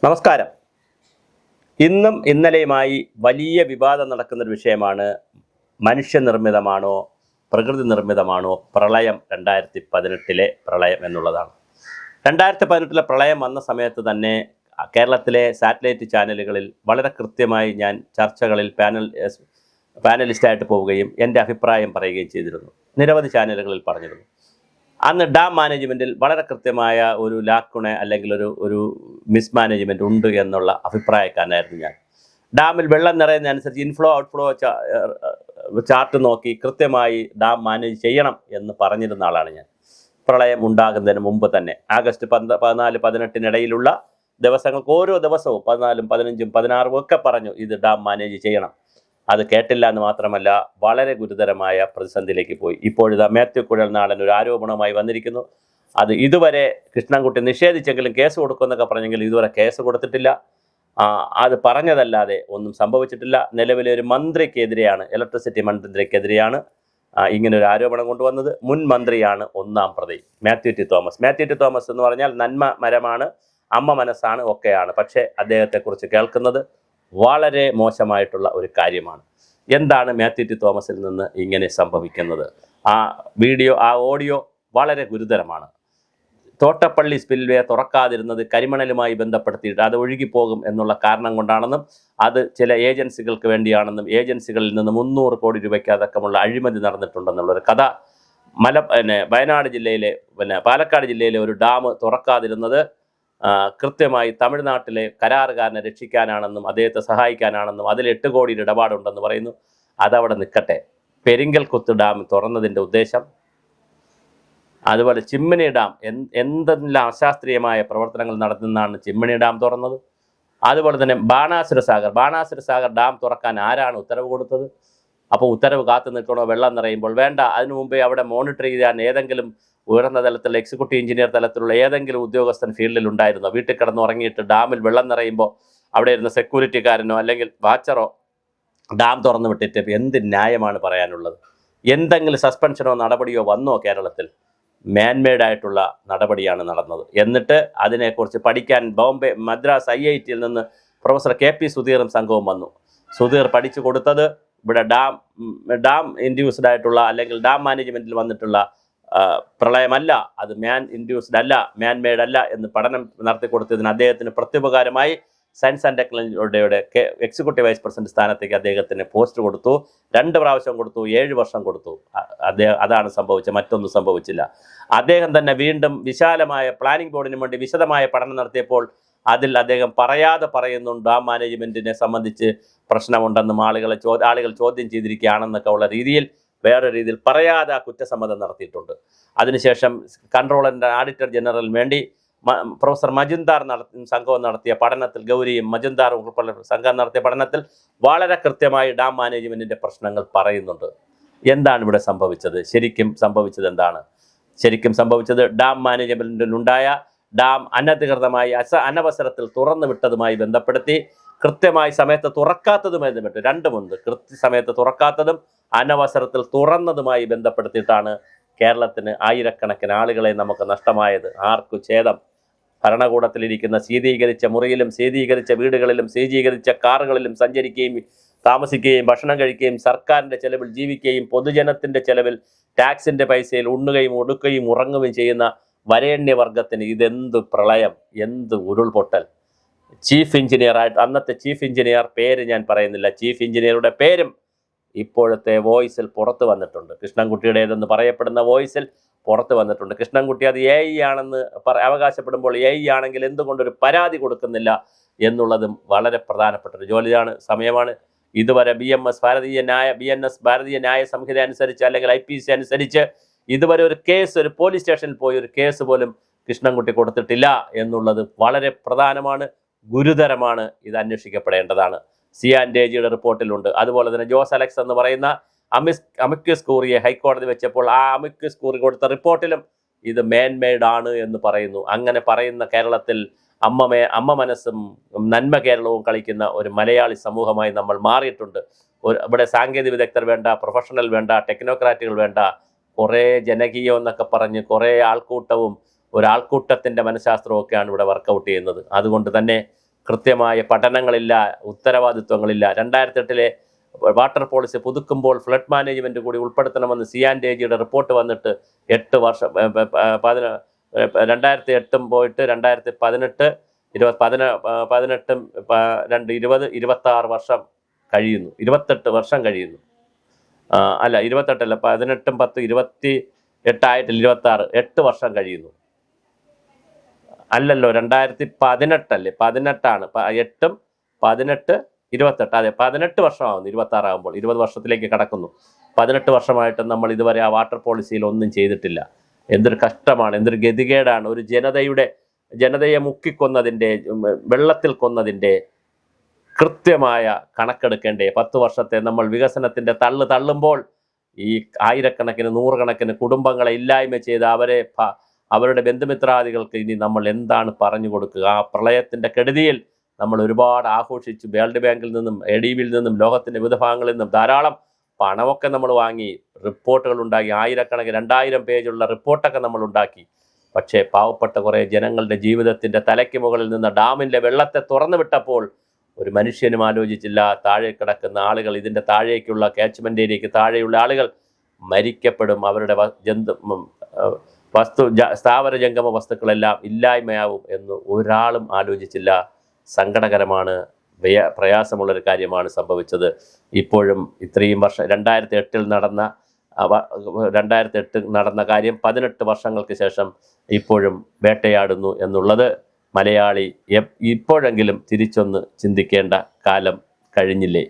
നമസ്കാരം. ഇന്നും ഇന്നലെയുമായി വലിയ വിവാദം നടക്കുന്നൊരു വിഷയമാണ് മനുഷ്യനിർമ്മിതമാണോ പ്രകൃതി നിർമ്മിതമാണോ പ്രളയം. 2018 പ്രളയം എന്നുള്ളതാണ്. 2018 പ്രളയം വന്ന സമയത്ത് തന്നെ കേരളത്തിലെ സാറ്റലൈറ്റ് ചാനലുകളിൽ വളരെ കൃത്യമായി ഞാൻ ചർച്ചകളിൽ പാനലിസ്റ്റായിട്ട് പോവുകയും എൻ്റെ അഭിപ്രായം പറയുകയും ചെയ്തിരുന്നു. നിരവധി ചാനലുകളിൽ പറഞ്ഞിരുന്നു. അന്ന് ഡാം മാനേജ്മെൻറ്റിൽ വളരെ കൃത്യമായ ഒരു ലാക്കുണ അല്ലെങ്കിൽ ഒരു മിസ്മാനേജ്മെൻറ്റ് ഉണ്ട് എന്നുള്ള അഭിപ്രായക്കാരനായിരുന്നു ഞാൻ. ഡാമിൽ വെള്ളം നിറയുന്നതനുസരിച്ച് ഇൻഫ്ലോ ഔട്ട്ഫ്ലോ ചാർട്ട് നോക്കി കൃത്യമായി ഡാം മാനേജ് ചെയ്യണം എന്ന് പറഞ്ഞിരുന്ന ആളാണ് ഞാൻ. പ്രളയം ഉണ്ടാകുന്നതിന് മുമ്പ് തന്നെ ആഗസ്റ്റ് 14-18 ദിവസങ്ങൾക്ക് ഓരോ ദിവസവും 14, 15, 16 ഒക്കെ പറഞ്ഞു ഇത് ഡാം മാനേജ് ചെയ്യണം. അത് കേട്ടില്ല എന്ന് മാത്രമല്ല വളരെ ഗുരുതരമായ പ്രതിസന്ധിയിലേക്ക് പോയി. ഇപ്പോഴിതാ മാത്യു കുഴൽനാടൻ ഒരു ആരോപണവുമായി വന്നിരിക്കുന്നു. അത് ഇതുവരെ കൃഷ്ണൻകുട്ടി നിഷേധിച്ചെങ്കിലും കേസ് കൊടുക്കുമെന്നൊക്കെ പറഞ്ഞെങ്കിലും ഇതുവരെ കേസ് കൊടുത്തിട്ടില്ല. അത് പറഞ്ഞതല്ലാതെ ഒന്നും സംഭവിച്ചിട്ടില്ല. നിലവിലെ ഒരു മന്ത്രിക്കെതിരെയാണ്, ഇലക്ട്രിസിറ്റി മന്ത്രിക്കെതിരെയാണ് ഇങ്ങനൊരു ആരോപണം കൊണ്ടുവന്നത്. മുൻ മന്ത്രിയാണ് ഒന്നാം പ്രതി Mathew T Thomas. Mathew T Thomas എന്ന് പറഞ്ഞാൽ നന്മ മരമാണ്, അമ്മ മനസ്സാണ്, ഒക്കെയാണ്. പക്ഷേ അദ്ദേഹത്തെക്കുറിച്ച് കേൾക്കുന്നത് വളരെ മോശമായിട്ടുള്ള ഒരു കാര്യമാണ്. എന്താണ് മാത്യു ടി തോമസിൽ നിന്ന് ഇങ്ങനെ സംഭവിക്കുന്നത്? ആ വീഡിയോ, ആ ഓഡിയോ വളരെ ഗുരുതരമാണ്. തോട്ടപ്പള്ളി സ്പിൽവേ തുറക്കാതിരുന്നത് കരിമണലുമായി ബന്ധപ്പെടുത്തിയിട്ട് അത് ഒഴുകിപ്പോകും എന്നുള്ള കാരണം കൊണ്ടാണെന്നും അത് ചില ഏജൻസികൾക്ക് വേണ്ടിയാണെന്നും ഏജൻസികളിൽ നിന്ന് 300 കോടി രൂപയ്ക്ക് അടക്കമുള്ള അഴിമതി നടന്നിട്ടുണ്ടെന്നുള്ളൊരു കഥ വയനാട് ജില്ലയിലെ പാലക്കാട് ജില്ലയിലെ ഒരു ഡാം തുറക്കാതിരുന്നത് കൃത്യമായി തമിഴ്നാട്ടിലെ കരാറുകാരനെ രക്ഷിക്കാനാണെന്നും അദ്ദേഹത്തെ സഹായിക്കാനാണെന്നും അതിൽ 8 കോടിയുടെ ഇടപാടുണ്ടെന്ന് പറയുന്നു. അതവിടെ നിൽക്കട്ടെ. പെരിങ്കൽകുത്ത് ഡാം തുറന്നതിൻ്റെ ഉദ്ദേശം, അതുപോലെ ചിമ്മിനി ഡാം എന്തെല്ലാം അശാസ്ത്രീയമായ പ്രവർത്തനങ്ങൾ നടത്തുന്നതാണ് ചിമ്മിനി ഡാം തുറന്നത്. അതുപോലെ തന്നെ ബാണാസുര സാഗർ ഡാം തുറക്കാൻ ആരാണ് ഉത്തരവ് കൊടുത്തത്? അപ്പോൾ ഉത്തരവ് കാത്തു നിൽക്കണോ വെള്ളം നിറയുമ്പോൾ? വേണ്ട. അതിനു മുമ്പേ അവിടെ മോണിറ്റർ ചെയ്യാൻ ഏതെങ്കിലും ഉയർന്ന തലത്തിലുള്ള എക്സിക്യൂട്ടീവ് എഞ്ചിനീയർ തലത്തിലുള്ള ഏതെങ്കിലും ഉദ്യോഗസ്ഥൻ ഫീൽഡിൽ ഉണ്ടായിരുന്നോ? വീട്ടിൽ കിടന്ന് ഉറങ്ങിയിട്ട് ഡാമിൽ വെള്ളം നിറയുമ്പോൾ അവിടെ ഇരുന്ന സെക്യൂരിറ്റിക്കാരനോ അല്ലെങ്കിൽ വാച്ചറോ ഡാം തുറന്നു വിട്ടിട്ട് എന്ത് ന്യായമാണ് പറയാനുള്ളത്? എന്തെങ്കിലും സസ്പെൻഷനോ നടപടിയോ വന്നോ കേരളത്തിൽ? മാൻമെയ്ഡായിട്ടുള്ള നടപടിയാണ് നടന്നത്. എന്നിട്ട് അതിനെക്കുറിച്ച് പഠിക്കാൻ മദ്രാസ് IIT നിന്ന് പ്രൊഫസർ KP സുധീറും സംഘവും വന്നു. സുധീർ പഠിച്ചു കൊടുത്തത് ഇവിടെ ഡാം ഇൻഡ്യൂസ്ഡ് ആയിട്ടുള്ള അല്ലെങ്കിൽ ഡാം മാനേജ്മെൻറ്റിൽ വന്നിട്ടുള്ള പ്രളയമല്ല, അത് മാൻ ഇൻഡ്യൂസ്ഡ് അല്ല, മാൻ മെയ്ഡ് അല്ല എന്ന് പഠനം നടത്തി കൊടുത്തതിന് അദ്ദേഹത്തിന് പ്രത്യുപകാരമായി സയൻസ് ആൻഡ് ടെക്നോളജിയുടെ എക്സിക്യൂട്ടീവ് വൈസ് പ്രസിഡന്റ് സ്ഥാനത്തേക്ക് അദ്ദേഹത്തിന് പോസ്റ്റ് കൊടുത്തു. 2 പ്രാവശ്യം കൊടുത്തു, 7 വർഷം കൊടുത്തു. അതാണ് സംഭവിച്ചത്, മറ്റൊന്നും സംഭവിച്ചില്ല. അദ്ദേഹം തന്നെ വീണ്ടും വിശാലമായ പ്ലാനിംഗ് ബോർഡിന് വേണ്ടി വിശദമായ പഠനം നടത്തിയപ്പോൾ അതിൽ അദ്ദേഹം പറയാതെ പറയുന്നുണ്ട് ഡാം മാനേജ്മെൻറ്റിനെ സംബന്ധിച്ച് പ്രശ്നമുണ്ടെന്നും ആളുകൾ ചോദ്യം ചെയ്തിരിക്കുകയാണെന്നൊക്കെ ഉള്ള രീതിയിൽ വേറെ രീതിയിൽ പറയാതെ ആ കുറ്റസമ്മതം നടത്തിയിട്ടുണ്ട്. അതിനുശേഷം കൺട്രോളറിൻ്റെ ഓഡിറ്റർ ജനറലിന് വേണ്ടി പ്രൊഫസർ മജുംദാർ സംഘം നടത്തിയ പഠനത്തിൽ, ഗൗരിയും മജുംദാറും ഉൾപ്പെടെ സംഘം നടത്തിയ പഠനത്തിൽ വളരെ കൃത്യമായി ഡാം മാനേജ്മെൻറ്റിൻ്റെ പ്രശ്നങ്ങൾ പറയുന്നുണ്ട്. എന്താണ് ഇവിടെ സംഭവിച്ചത്? ശരിക്കും സംഭവിച്ചത് എന്താണ്? ശരിക്കും സംഭവിച്ചത് ഡാം മാനേജ്മെൻറ്റിലുണ്ടായ ഡാം അനധികൃതമായി അനവസരത്തിൽ തുറന്നു വിട്ടതുമായി ബന്ധപ്പെടുത്തി കൃത്യമായി സമയത്ത് തുറക്കാത്തതുമായി ബന്ധപ്പെട്ട് 2 കൃത്യസമയത്ത് തുറക്കാത്തതും അനവസരത്തിൽ തുറന്നതുമായി ബന്ധപ്പെടുത്തിയിട്ടാണ് കേരളത്തിന് ആയിരക്കണക്കിന് ആളുകളെ നമുക്ക് നഷ്ടമായത്. ആർക്കു ഛേദം? ഭരണകൂടത്തിലിരിക്കുന്ന ശീതീകരിച്ച മുറിയിലും ശീതീകരിച്ച വീടുകളിലും ശീതീകരിച്ച കാറുകളിലും സഞ്ചരിക്കുകയും താമസിക്കുകയും ഭക്ഷണം കഴിക്കുകയും സർക്കാരിൻ്റെ ചെലവിൽ ജീവിക്കുകയും പൊതുജനത്തിൻ്റെ ചെലവിൽ ടാക്സിൻ്റെ പൈസയിൽ ഉണ്ണുകയും ഉടുക്കുകയും ഉറങ്ങുകയും ചെയ്യുന്ന വരേണ്യവർഗത്തിന് ഇതെന്ത് പ്രളയം, എന്ത് ഉരുൾപൊട്ടൽ! ചീഫ് എഞ്ചിനീയറായിട്ട് അന്നത്തെ ചീഫ് എഞ്ചിനീയർ, പേര് ഞാൻ പറയുന്നില്ല, ചീഫ് എഞ്ചിനീയറുടെ പേരും ഇപ്പോഴത്തെ വോയിസിൽ പുറത്ത് വന്നിട്ടുണ്ട്. കൃഷ്ണൻകുട്ടിയുടേതെന്ന് പറയപ്പെടുന്ന വോയിസിൽ പുറത്ത് വന്നിട്ടുണ്ട്. കൃഷ്ണൻകുട്ടി അത് AI ആണെന്ന് അവകാശപ്പെടുമ്പോൾ AI ആണെങ്കിൽ എന്തുകൊണ്ടൊരു പരാതി കൊടുക്കുന്നില്ല എന്നുള്ളതും വളരെ പ്രധാനപ്പെട്ടൊരു ജോലിയാണ്, സമയമാണ്. ഇതുവരെ BNS ഭാരതീയ ന്യായ സംഹിത അനുസരിച്ച് അല്ലെങ്കിൽ IPC അനുസരിച്ച് ഇതുവരെ ഒരു പോലീസ് സ്റ്റേഷനിൽ പോയി ഒരു കേസ് പോലും കൃഷ്ണൻകുട്ടി കൊടുത്തിട്ടില്ല എന്നുള്ളത് വളരെ പ്രധാനമാണ്, ഗുരുതരമാണ്. ഇത് അന്വേഷിക്കപ്പെടേണ്ടതാണ്. CIAG റിപ്പോർട്ടിലുണ്ട്. അതുപോലെ തന്നെ ജോസ് അലക്സ് എന്ന് പറയുന്ന അമിക്കസ് ക്യൂറിയെ ഹൈക്കോടതി വെച്ചപ്പോൾ ആ അമിക്കസ് ക്യൂറി കൊടുത്ത റിപ്പോർട്ടിലും ഇത് മാൻമെയ്ഡ് ആണ് എന്ന് പറയുന്നു. അങ്ങനെ പറയുന്ന കേരളത്തിൽ അമ്മ മനസ്സും നന്മ കേരളവും കളിക്കുന്ന ഒരു മലയാളി സമൂഹമായി നമ്മൾ മാറിയിട്ടുണ്ട്. ഇവിടെ സാങ്കേതിക വിദഗ്ധർ വേണ്ട, പ്രൊഫഷണൽ വേണ്ട, ടെക്നോക്രാറ്റുകൾ വേണ്ട, കുറേ ജനകീയം എന്നൊക്കെ പറഞ്ഞ് കുറേ ആൾക്കൂട്ടവും ഒരാൾക്കൂട്ടത്തിൻ്റെ മനഃശാസ്ത്രമൊക്കെയാണ് ഇവിടെ വർക്കൗട്ട് ചെയ്യുന്നത്. അതുകൊണ്ട് തന്നെ കൃത്യമായ പഠനങ്ങളില്ല, ഉത്തരവാദിത്വങ്ങളില്ല. 2008 വാട്ടർ പോളിസി പുതുക്കുമ്പോൾ ഫ്ലഡ് മാനേജ്മെൻറ്റ് കൂടി ഉൾപ്പെടുത്തണമെന്ന് CNDG റിപ്പോർട്ട് വന്നിട്ട് 8 വർഷം 2008 പോയിട്ട് 2018 18 26 വർഷം കഴിയുന്നു. 28 വർഷം കഴിയുന്നു. അല്ല 28 അല്ല, 18 10 28 ആയിട്ടില്ല, 26 8 വർഷം കഴിയുന്നു. അല്ലല്ലോ, 2018 അല്ലേ, 18 8 18 28, അതെ 18 വർഷമാകുന്നു. 26 ആകുമ്പോൾ 20 വർഷത്തിലേക്ക് കടക്കുന്നു. 18 വർഷമായിട്ടും നമ്മൾ ഇതുവരെ ആ വാട്ടർ പോളിസിയിൽ ഒന്നും ചെയ്തിട്ടില്ല. എന്തൊരു കഷ്ടമാണ്, എന്തൊരു ഗതികേടാണ്. ഒരു ജനതയെ മുക്കിക്കൊന്നതിൻ്റെ, വെള്ളത്തിൽ കൊന്നതിൻ്റെ കൃത്യമായ കണക്കെടുക്കേണ്ടേ. 10 വർഷത്തെ നമ്മൾ വികസനത്തിൻ്റെ തള്ളുമ്പോൾ ഈ ആയിരക്കണക്കിന് നൂറുകണക്കിന് കുടുംബങ്ങളെ ഇല്ലായ്മ ചെയ്ത് അവരുടെ ബന്ധുമിത്രാദികൾക്ക് ഇനി നമ്മൾ എന്താണ് പറഞ്ഞു കൊടുക്കുക? ആ പ്രളയത്തിൻ്റെ കെടുതിയിൽ നമ്മൾ ഒരുപാട് ആഘോഷിച്ചു. വേൾഡ് ബാങ്കിൽ നിന്നും ADBയിൽ നിന്നും ലോകത്തിൻ്റെ വിവിധ ഭാഗങ്ങളിൽ നിന്നും ധാരാളം പണമൊക്കെ നമ്മൾ വാങ്ങി, റിപ്പോർട്ടുകൾ ഉണ്ടാക്കി, ആയിരക്കണക്കിന് 2000 പേജുള്ള റിപ്പോർട്ടൊക്കെ നമ്മൾ ഉണ്ടാക്കി. പക്ഷേ പാവപ്പെട്ട കുറേ ജനങ്ങളുടെ ജീവിതത്തിൻ്റെ തലയ്ക്ക് മുകളിൽ നിന്ന് ഡാമിൻ്റെ വെള്ളത്തെ തുറന്നു വിട്ടപ്പോൾ ഒരു മനുഷ്യനും ആലോചിച്ചില്ല. താഴെ കിടക്കുന്ന ആളുകൾ, ഇതിൻ്റെ താഴേക്കുള്ള കാച്ച്മെൻ്റ് ഏരിയയ്ക്ക് താഴെയുള്ള ആളുകൾ മരിക്കപ്പെടും, അവരുടെ സ്ഥാവര ജംഗമ വസ്തുക്കളെല്ലാം ഇല്ലായ്മയാവും എന്ന് ഒരാളും ആലോചിച്ചില്ല. സങ്കടകരമാണ്, പ്രയാസമുള്ളൊരു കാര്യമാണ് സംഭവിച്ചത്. ഇപ്പോഴും ഇത്രയും വർഷം 2008 നടന്ന കാര്യം 18 വർഷങ്ങൾക്ക് ശേഷം ഇപ്പോഴും വേട്ടയാടുന്നു എന്നുള്ളത് മലയാളി ഇപ്പോഴെങ്കിലും തിരിച്ചൊന്ന് ചിന്തിക്കേണ്ട കാലം കഴിഞ്ഞില്ലേ?